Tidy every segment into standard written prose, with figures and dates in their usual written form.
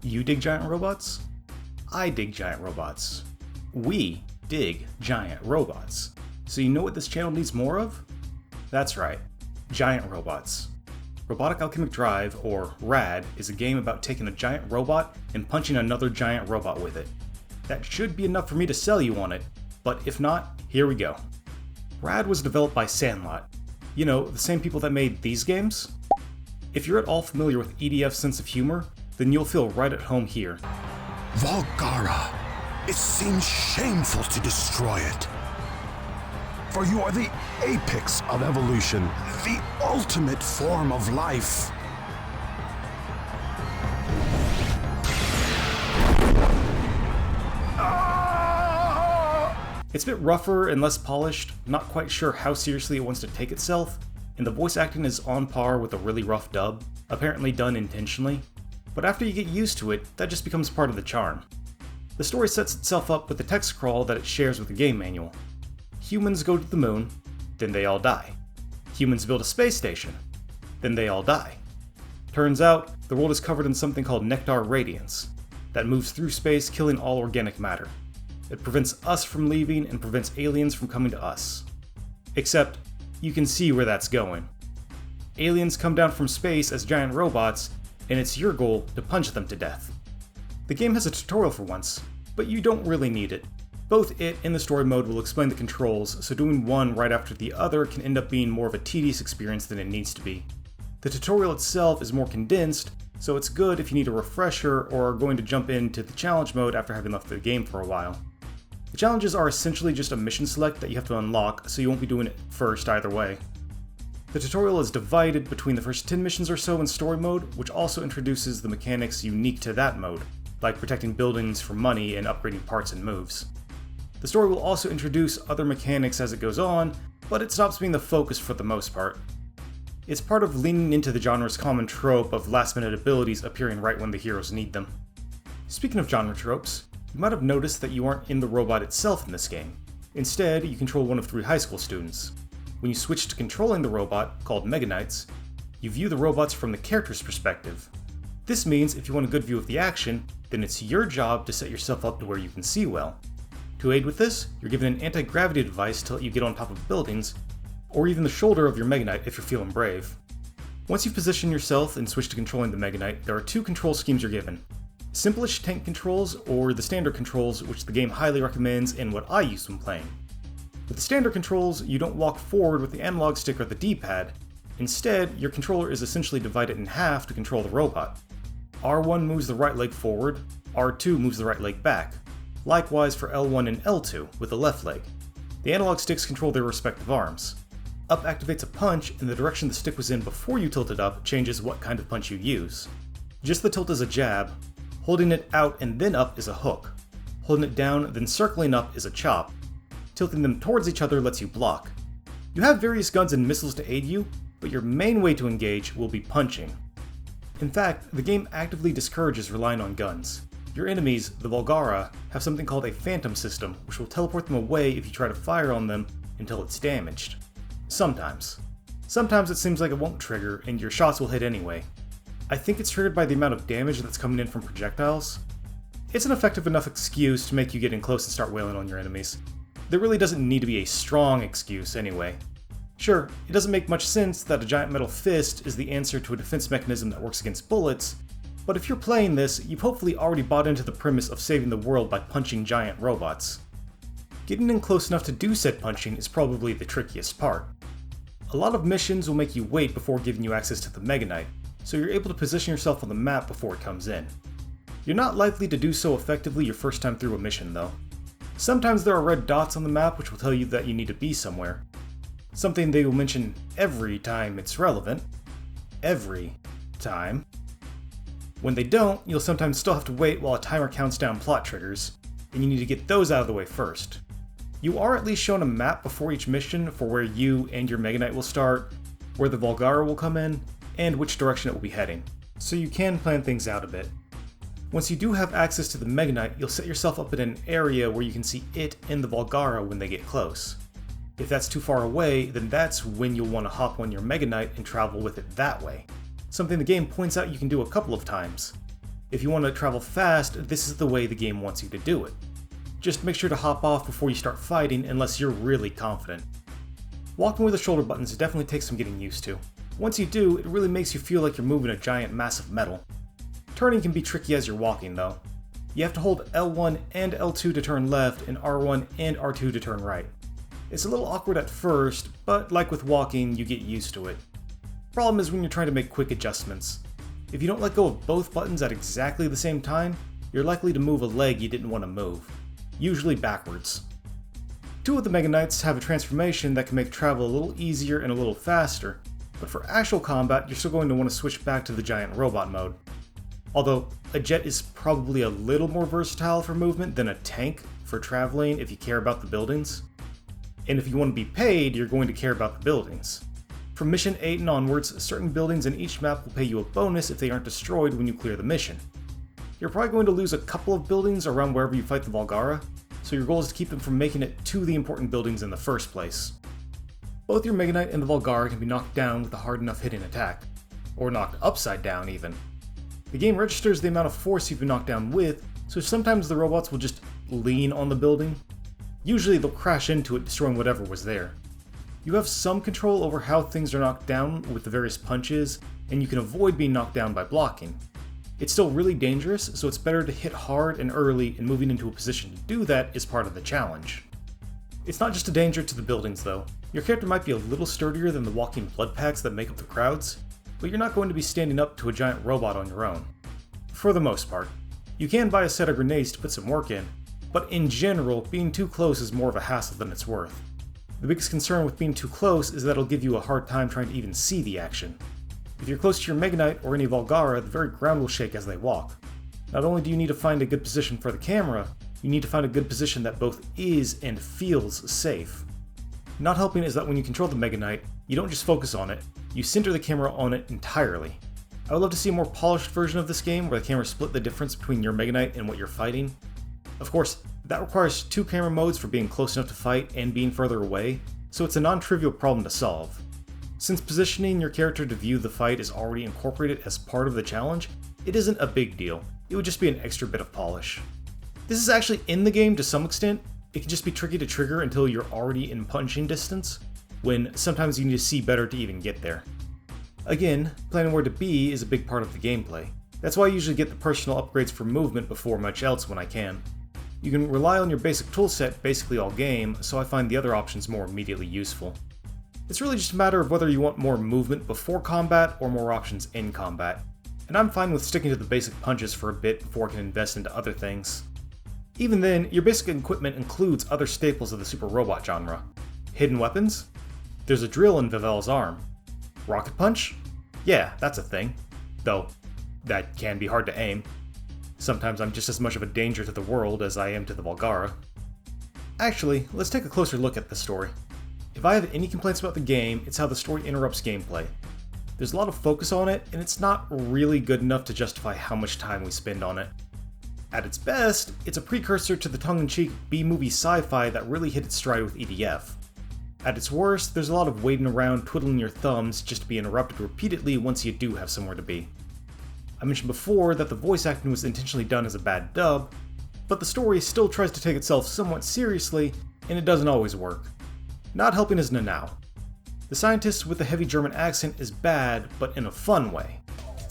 You dig giant robots? I dig giant robots. We dig giant robots. So you know what this channel needs more of? That's right, giant robots. Robotic Alchemic Drive, or RAD, is a game about taking a giant robot and punching another giant robot with it. That should be enough for me to sell you on it, but if not, here we go. RAD was developed by Sandlot. You know, the same people that made these games? If you're at all familiar with EDF's sense of humor, then you'll feel right at home here. Volgara, it seems shameful to destroy it. For you are the apex of evolution, the ultimate form of life. It's a bit rougher and less polished, not quite sure how seriously it wants to take itself, and the voice acting is on par with a really rough dub, apparently done intentionally, but after you get used to it, that just becomes part of the charm. The story sets itself up with the text crawl that it shares with the game manual. Humans go to the moon, then they all die. Humans build a space station, then they all die. Turns out, the world is covered in something called nectar radiance, that moves through space killing all organic matter. It prevents us from leaving and prevents aliens from coming to us. Except, you can see where that's going. Aliens come down from space as giant robots, and it's your goal to punch them to death. The game has a tutorial for once, but you don't really need it. Both it and the story mode will explain the controls, so doing one right after the other can end up being more of a tedious experience than it needs to be. The tutorial itself is more condensed, so it's good if you need a refresher or are going to jump into the challenge mode after having left the game for a while. The challenges are essentially just a mission select that you have to unlock, so you won't be doing it first either way. The tutorial is divided between the first 10 missions or so in story mode, which also introduces the mechanics unique to that mode, like protecting buildings for money and upgrading parts and moves. The story will also introduce other mechanics as it goes on, but it stops being the focus for the most part. It's part of leaning into the genre's common trope of last-minute abilities appearing right when the heroes need them. Speaking of genre tropes, you might have noticed that you aren't in the robot itself in this game. Instead, you control one of 3 high school students. When you switch to controlling the robot, called Mega Knights, you view the robots from the character's perspective. This means if you want a good view of the action, then it's your job to set yourself up to where you can see well. To aid with this, you're given an anti-gravity device to let you get on top of buildings, or even the shoulder of your Mega Knight if you're feeling brave. Once you've positioned yourself and switched to controlling the Mega Knight, there are 2 control schemes you're given. Simplish tank controls, or the standard controls, which the game highly recommends and what I use when playing. With the standard controls, you don't walk forward with the analog stick or the D-pad. Instead, your controller is essentially divided in half to control the robot. R1 moves the right leg forward, R2 moves the right leg back. Likewise for L1 and L2 with the left leg. The analog sticks control their respective arms. Up activates a punch, and the direction the stick was in before you tilt it up changes what kind of punch you use. Just the tilt is a jab, holding it out and then up is a hook. Holding it down, then circling up is a chop. Tilting them towards each other lets you block. You have various guns and missiles to aid you, but your main way to engage will be punching. In fact, the game actively discourages relying on guns. Your enemies, the Volgara, have something called a phantom system, which will teleport them away if you try to fire on them until it's damaged. Sometimes. Sometimes it seems like it won't trigger, and your shots will hit anyway. I think it's triggered by the amount of damage that's coming in from projectiles. It's an effective enough excuse to make you get in close and start wailing on your enemies. There really doesn't need to be a strong excuse anyway. Sure, it doesn't make much sense that a giant metal fist is the answer to a defense mechanism that works against bullets, but if you're playing this, you've hopefully already bought into the premise of saving the world by punching giant robots. Getting in close enough to do said punching is probably the trickiest part. A lot of missions will make you wait before giving you access to the Mega Knight, so you're able to position yourself on the map before it comes in. You're not likely to do so effectively your first time through a mission though. Sometimes there are red dots on the map which will tell you that you need to be somewhere. Something they will mention every time it's relevant. Every time. When they don't, you'll sometimes still have to wait while a timer counts down plot triggers, and you need to get those out of the way first. You are at least shown a map before each mission for where you and your Mega Knight will start, where the Volgara will come in, and which direction it will be heading, so you can plan things out a bit. Once you do have access to the Mega Knight, you'll set yourself up in an area where you can see it and the Volgara when they get close. If that's too far away, then that's when you'll want to hop on your Mega Knight and travel with it that way. Something the game points out you can do a couple of times. If you want to travel fast, this is the way the game wants you to do it. Just make sure to hop off before you start fighting unless you're really confident. Walking with the shoulder buttons definitely takes some getting used to. Once you do, it really makes you feel like you're moving a giant mass of metal. Turning can be tricky as you're walking though. You have to hold L1 and L2 to turn left and R1 and R2 to turn right. It's a little awkward at first, but like with walking, you get used to it. Problem is when you're trying to make quick adjustments. If you don't let go of both buttons at exactly the same time, you're likely to move a leg you didn't want to move, usually backwards. Two of the Mega Knights have a transformation that can make travel a little easier and a little faster, but for actual combat, you're still going to want to switch back to the giant robot mode. Although, a jet is probably a little more versatile for movement than a tank for traveling if you care about the buildings. And if you want to be paid, you're going to care about the buildings. From Mission 8 and onwards, certain buildings in each map will pay you a bonus if they aren't destroyed when you clear the mission. You're probably going to lose a couple of buildings around wherever you fight the Valgara, so your goal is to keep them from making it to the important buildings in the first place. Both your Mega Knight and the Valgara can be knocked down with a hard enough hitting attack, or knocked upside down even. The game registers the amount of force you've been knocked down with, so sometimes the robots will just lean on the building. Usually they'll crash into it, destroying whatever was there. You have some control over how things are knocked down with the various punches, and you can avoid being knocked down by blocking. It's still really dangerous, so it's better to hit hard and early, and moving into a position to do that is part of the challenge. It's not just a danger to the buildings though. Your character might be a little sturdier than the walking blood packs that make up the crowds, but you're not going to be standing up to a giant robot on your own. For the most part. You can buy a set of grenades to put some work in, but in general, being too close is more of a hassle than it's worth. The biggest concern with being too close is that it'll give you a hard time trying to even see the action. If you're close to your Mega Knight or any Valgara, the very ground will shake as they walk. Not only do you need to find a good position for the camera, you need to find a good position that both is and feels safe. Not helping is that when you control the Mega Knight, you don't just focus on it, you center the camera on it entirely. I would love to see a more polished version of this game where the camera split the difference between your Mega Knight and what you're fighting. Of course, that requires two camera modes for being close enough to fight and being further away, so it's a non-trivial problem to solve. Since positioning your character to view the fight is already incorporated as part of the challenge, it isn't a big deal, it would just be an extra bit of polish. This is actually in the game to some extent, it can just be tricky to trigger until you're already in punching distance, when sometimes you need to see better to even get there. Again, planning where to be is a big part of the gameplay. That's why I usually get the personal upgrades for movement before much else when I can. You can rely on your basic toolset basically all game, so I find the other options more immediately useful. It's really just a matter of whether you want more movement before combat or more options in combat, and I'm fine with sticking to the basic punches for a bit before I can invest into other things. Even then, your basic equipment includes other staples of the super robot genre. Hidden weapons? There's a drill in Vivel's arm. Rocket punch? Yeah, that's a thing. Though, that can be hard to aim. Sometimes I'm just as much of a danger to the world as I am to the Valgara. Actually, let's take a closer look at the story. If I have any complaints about the game, it's how the story interrupts gameplay. There's a lot of focus on it, and it's not really good enough to justify how much time we spend on it. At its best, it's a precursor to the tongue-in-cheek B-movie sci-fi that really hit its stride with EDF. At its worst, there's a lot of waiting around twiddling your thumbs just to be interrupted repeatedly once you do have somewhere to be. I mentioned before that the voice acting was intentionally done as a bad dub, but the story still tries to take itself somewhat seriously, and it doesn't always work. Not helping is Nanao. The scientist with the heavy German accent is bad, but in a fun way.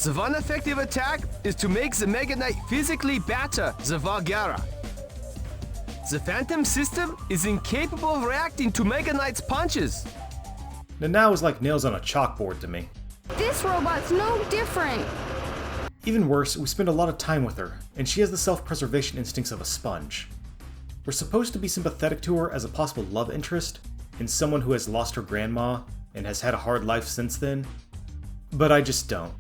The one effective attack is to make the Mega Knight physically batter the Valgara. The Phantom system is incapable of reacting to Mega Knight's punches. Nanao is like nails on a chalkboard to me. This robot's no different. Even worse, we spend a lot of time with her, and she has the self-preservation instincts of a sponge. We're supposed to be sympathetic to her as a possible love interest, and someone who has lost her grandma and has had a hard life since then, but I just don't.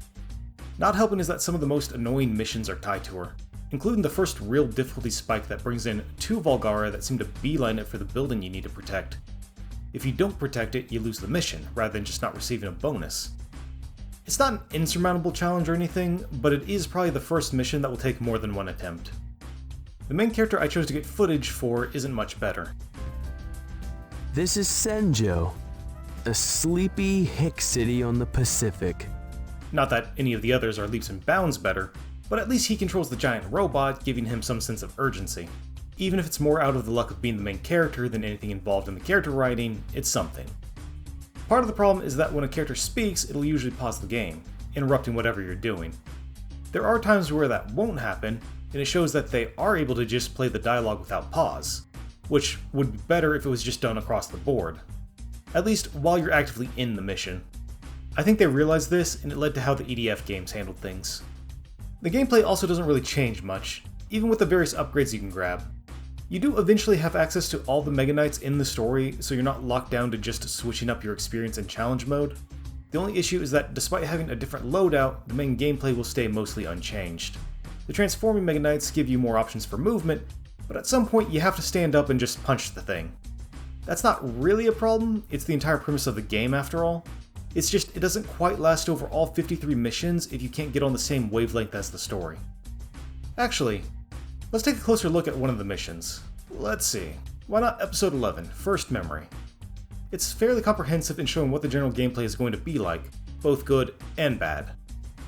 Not helping is that some of the most annoying missions are tied to her, including the first real difficulty spike that brings in two Valgara that seem to beeline it for the building you need to protect. If you don't protect it, you lose the mission, rather than just not receiving a bonus. It's not an insurmountable challenge or anything, but it is probably the first mission that will take more than one attempt. The main character I chose to get footage for isn't much better. This is Senjo, a sleepy hick city on the Pacific. Not that any of the others are leaps and bounds better, but at least he controls the giant robot, giving him some sense of urgency. Even if it's more out of the luck of being the main character than anything involved in the character writing, it's something. Part of the problem is that when a character speaks, it'll usually pause the game, interrupting whatever you're doing. There are times where that won't happen, and it shows that they are able to just play the dialogue without pause, which would be better if it was just done across the board. At least while you're actively in the mission. I think they realized this, and it led to how the EDF games handled things. The gameplay also doesn't really change much, even with the various upgrades you can grab. You do eventually have access to all the Mega Knights in the story, so you're not locked down to just switching up your experience in challenge mode. The only issue is that despite having a different loadout, the main gameplay will stay mostly unchanged. The transforming Mega Knights give you more options for movement, but at some point you have to stand up and just punch the thing. That's not really a problem, it's the entire premise of the game after all. It's just it doesn't quite last over all 53 missions if you can't get on the same wavelength as the story. Actually, let's take a closer look at one of the missions. Let's see, why not Episode 11, First Memory? It's fairly comprehensive in showing what the general gameplay is going to be like, both good and bad.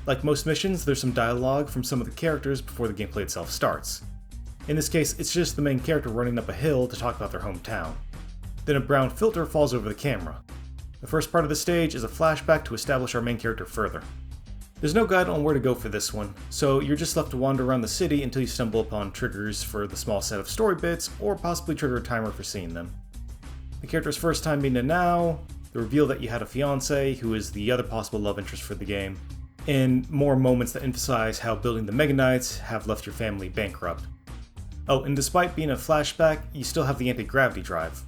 Like most missions, there's some dialogue from some of the characters before the gameplay itself starts. In this case, it's just the main character running up a hill to talk about their hometown. Then a brown filter falls over the camera. The first part of the stage is a flashback to establish our main character further. There's no guide on where to go for this one, so you're just left to wander around the city until you stumble upon triggers for the small set of story bits, or possibly trigger a timer for seeing them. The character's first time being a now, the reveal that you had a fiancé, who is the other possible love interest for the game, and more moments that emphasize how building the Mega Knights have left your family bankrupt. Oh, and despite being a flashback, you still have the anti-gravity drive.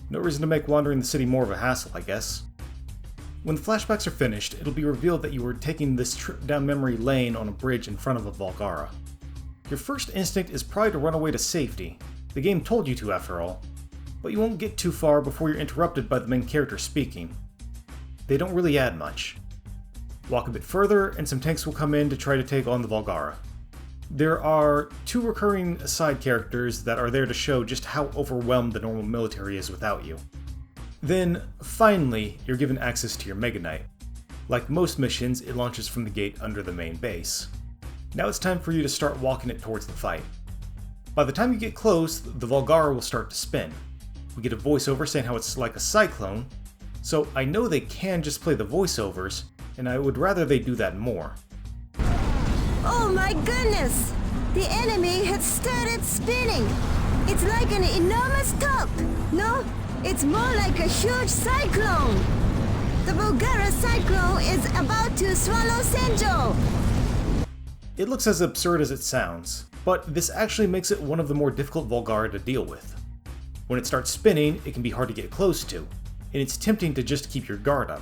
No reason to make wandering the city more of a hassle, I guess. When the flashbacks are finished, it'll be revealed that you were taking this trip down memory lane on a bridge in front of a Volgara. Your first instinct is probably to run away to safety. The game told you to, after all. But you won't get too far before you're interrupted by the main character speaking. They don't really add much. Walk a bit further, and some tanks will come in to try to take on the Volgara. There are two recurring side characters that are there to show just how overwhelmed the normal military is without you. Then, finally, you're given access to your Mega Knight. Like most missions, it launches from the gate under the main base. Now it's time for you to start walking it towards the fight. By the time you get close, the Volgara will start to spin. We get a voiceover saying how it's like a cyclone, so I know they can just play the voiceovers, and I would rather they do that more. Oh my goodness! The enemy has started spinning! It's like an enormous top! No, it's more like a huge cyclone! The Volgara cyclone is about to swallow Senjo! It looks as absurd as it sounds, but this actually makes it one of the more difficult Volgara to deal with. When it starts spinning, it can be hard to get close to, and it's tempting to just keep your guard up.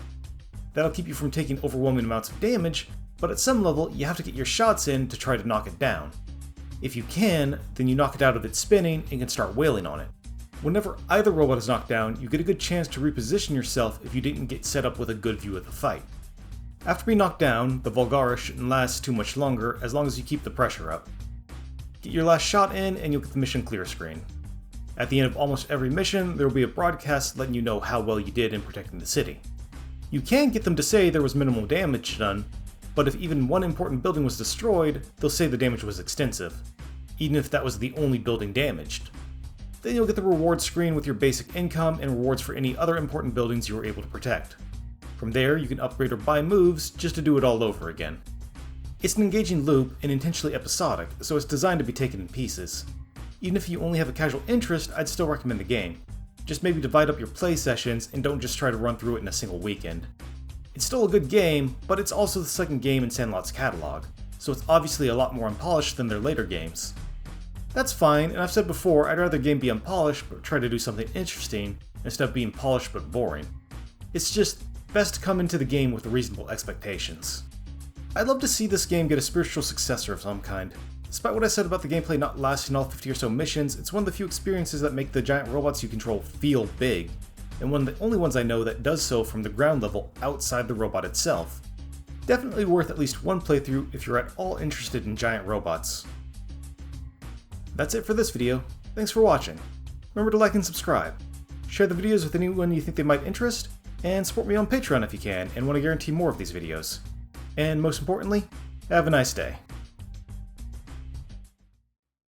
That'll keep you from taking overwhelming amounts of damage, but at some level, you have to get your shots in to try to knock it down. If you can, then you knock it out of its spinning and can start wailing on it. Whenever either robot is knocked down, you get a good chance to reposition yourself if you didn't get set up with a good view of the fight. After being knocked down, the Volgara shouldn't last too much longer as long as you keep the pressure up. Get your last shot in and you'll get the mission clear screen. At the end of almost every mission, there will be a broadcast letting you know how well you did in protecting the city. You can get them to say there was minimal damage done, but if even one important building was destroyed, they'll say the damage was extensive, even if that was the only building damaged. Then you'll get the reward screen with your basic income and rewards for any other important buildings you were able to protect. From there, you can upgrade or buy moves just to do it all over again. It's an engaging loop and intentionally episodic, so it's designed to be taken in pieces. Even if you only have a casual interest, I'd still recommend the game. Just maybe divide up your play sessions and don't just try to run through it in a single weekend. It's still a good game, but it's also the second game in Sandlot's catalog, so it's obviously a lot more unpolished than their later games. That's fine, and I've said before, I'd rather a game be unpolished but try to do something interesting, instead of being polished but boring. It's just best to come into the game with reasonable expectations. I'd love to see this game get a spiritual successor of some kind. Despite what I said about the gameplay not lasting all 50 or so missions, it's one of the few experiences that make the giant robots you control feel big, and one of the only ones I know that does so from the ground level outside the robot itself. Definitely worth at least one playthrough if you're at all interested in giant robots. That's it for this video. Thanks for watching. Remember to like and subscribe. Share the videos with anyone you think they might interest, and support me on Patreon if you can and want to guarantee more of these videos. And most importantly, have a nice day.